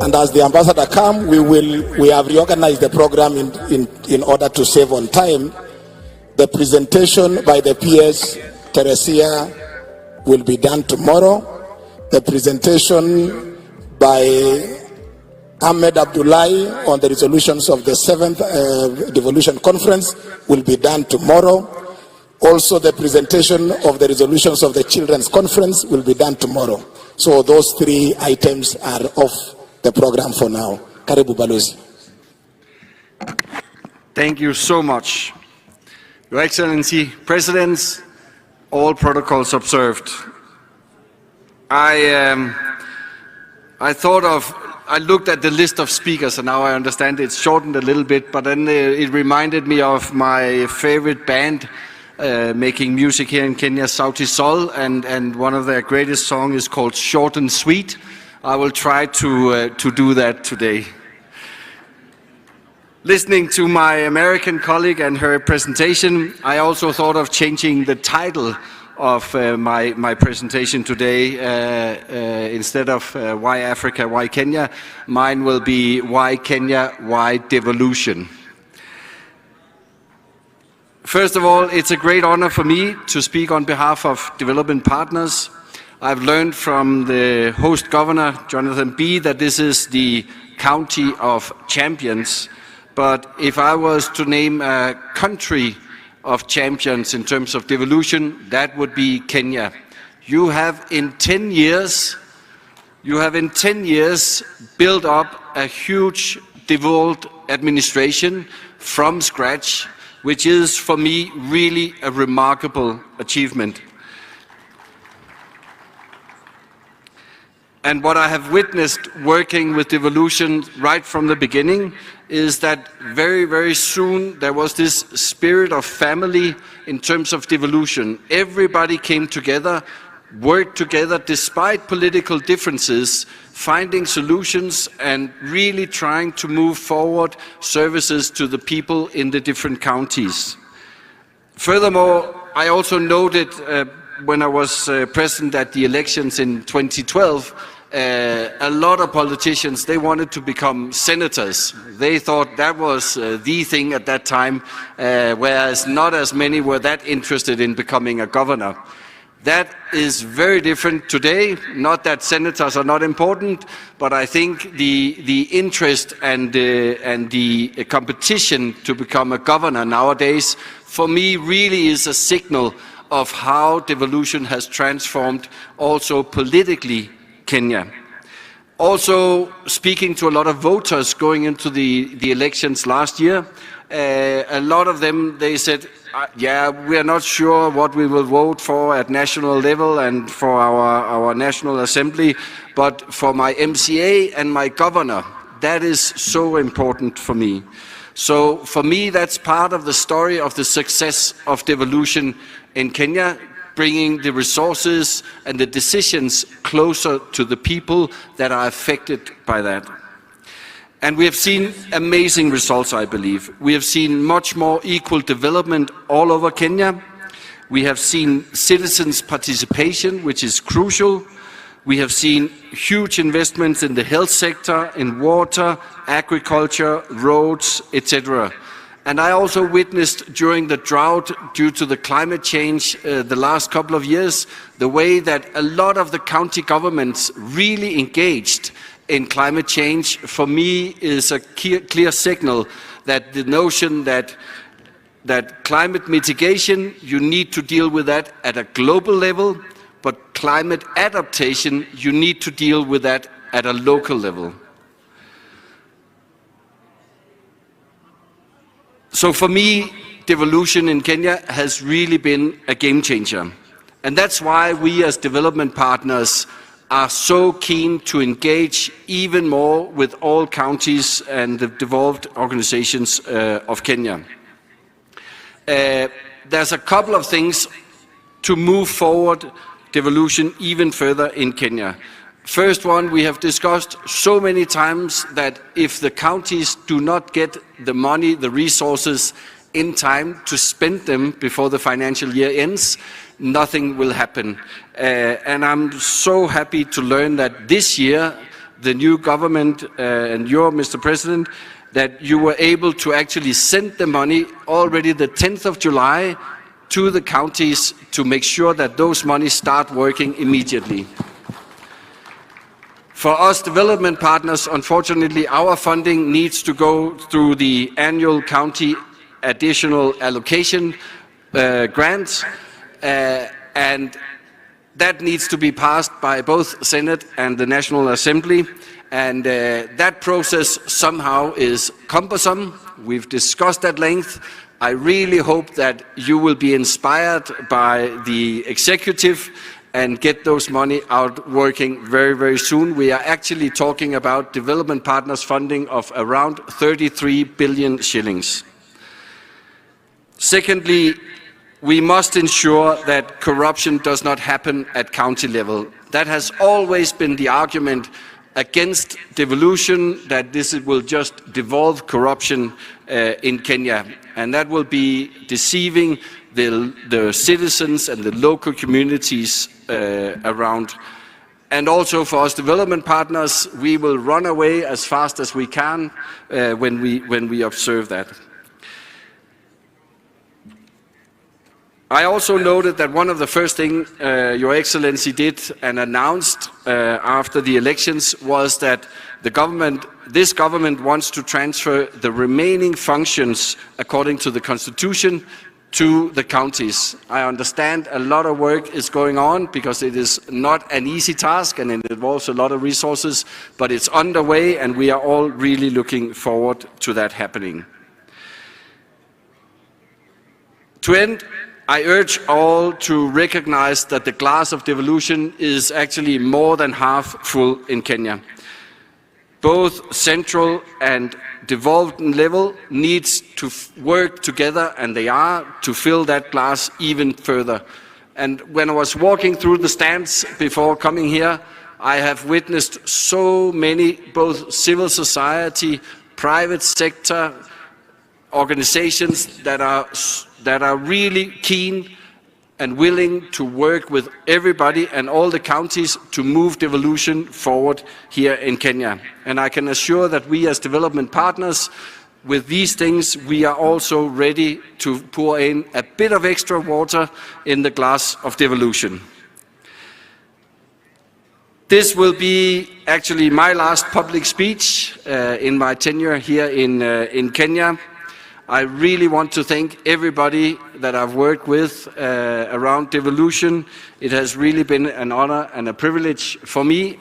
And as the ambassador comes, we have reorganized the program in order to save on time. The presentation by the PS Teresia will be done tomorrow. The presentation by Ahmed Abdullahi on the resolutions of the 7th Devolution Conference will be done tomorrow. Also, the presentation of the resolutions of the Children's Conference will be done tomorrow. So those 3 items are off the program for now. Karibu Balozi. Thank you so much. Your Excellency, Presidents, all protocols observed. I looked at the list of speakers, and now I understand it's shortened a little bit, but then it reminded me of my favorite band making music here in Kenya, Sauti Sol, and one of their greatest songs is called Short and Sweet. I will try to do that today. Listening to my American colleague and her presentation, I also thought of changing the title of my presentation today. Instead of Why Africa, Why Kenya, mine will be Why Kenya, Why Devolution. First of all, it's a great honor for me to speak on behalf of development partners. I've learned from the host governor, Jonathan B., that this is the county of champions. But if I was to name a country of champions in terms of devolution, that would be Kenya. You have in 10 years built up a huge devolved administration from scratch, which is for me really a remarkable achievement. And what I have witnessed working with devolution right from the beginning is that very, very soon there was this spirit of family in terms of devolution. Everybody came together, worked together despite political differences, finding solutions and really trying to move forward services to the people in the different counties. Furthermore, I also noted when I was present at the elections in 2012, a lot of politicians, they wanted to become senators. They thought that was the thing at that time, whereas not as many were that interested in becoming a governor. That is very different today. Not that senators are not important, but I think the interest and the competition to become a governor nowadays, for me, really is a signal of how devolution has transformed also politically Kenya. Also, speaking to a lot of voters going into the elections last year, a lot of them, they said, yeah, we are not sure what we will vote for at national level and for our National Assembly, but for my MCA and my governor, that is so important for me. So for me, that's part of the story of the success of devolution in Kenya, bringing the resources and the decisions closer to the people that are affected by that. And we have seen amazing results, I believe. We have seen much more equal development all over Kenya. We have seen citizens' participation, which is crucial. We have seen huge investments in the health sector, in water, agriculture, roads, etc. And I also witnessed during the drought due to the climate change the last couple of years, the way that a lot of the county governments really engaged in climate change, for me is a clear signal that the notion that climate mitigation, you need to deal with that at a global level, but climate adaptation, you need to deal with that at a local level. So for me, devolution in Kenya has really been a game changer. And that's why we as development partners are so keen to engage even more with all counties and the devolved organizations of Kenya. There's a couple of things to move forward devolution even further in Kenya. First one, we have discussed so many times that if the counties do not get the money, the resources in time to spend them before the financial year ends, nothing will happen. And I'm so happy to learn that this year the new government and you, Mr. President, that you were able to actually send the money already the 10th of July to the counties to make sure that those monies start working immediately. For us development partners, unfortunately, our funding needs to go through the annual county additional allocation grants, and that needs to be passed by both Senate and the National Assembly. And that process somehow is cumbersome. We've discussed at length. I really hope that you will be inspired by the executive and get those money out working very, very soon. We are actually talking about development partners funding of around 33 billion shillings. Secondly, we must ensure that corruption does not happen at county level. That has always been the argument against devolution, that this will just devolve corruption in Kenya. And that will be deceiving the citizens and the local communities around. And also for us development partners, we will run away as fast as we can when we observe that. I also noted that one of the first things Your Excellency did and announced after the elections was that this government wants to transfer the remaining functions according to the Constitution to the counties. I understand a lot of work is going on because it is not an easy task and it involves a lot of resources, but it's underway and we are all really looking forward to that happening. To end, I urge all to recognize that the glass of devolution is actually more than half full in Kenya. Both central and devolved level needs to work together, and they are, to fill that glass even further. And when I was walking through the stands before coming here, I have witnessed so many, both civil society, private sector, organizations that are really keen and willing to work with everybody and all the counties to move devolution forward here in Kenya. And I can assure that we as development partners, with these things, we are also ready to pour in a bit of extra water in the glass of devolution. This will be actually my last public speech in my tenure here in Kenya. I really want to thank everybody that I've worked with around devolution. It has really been an honor and a privilege for me.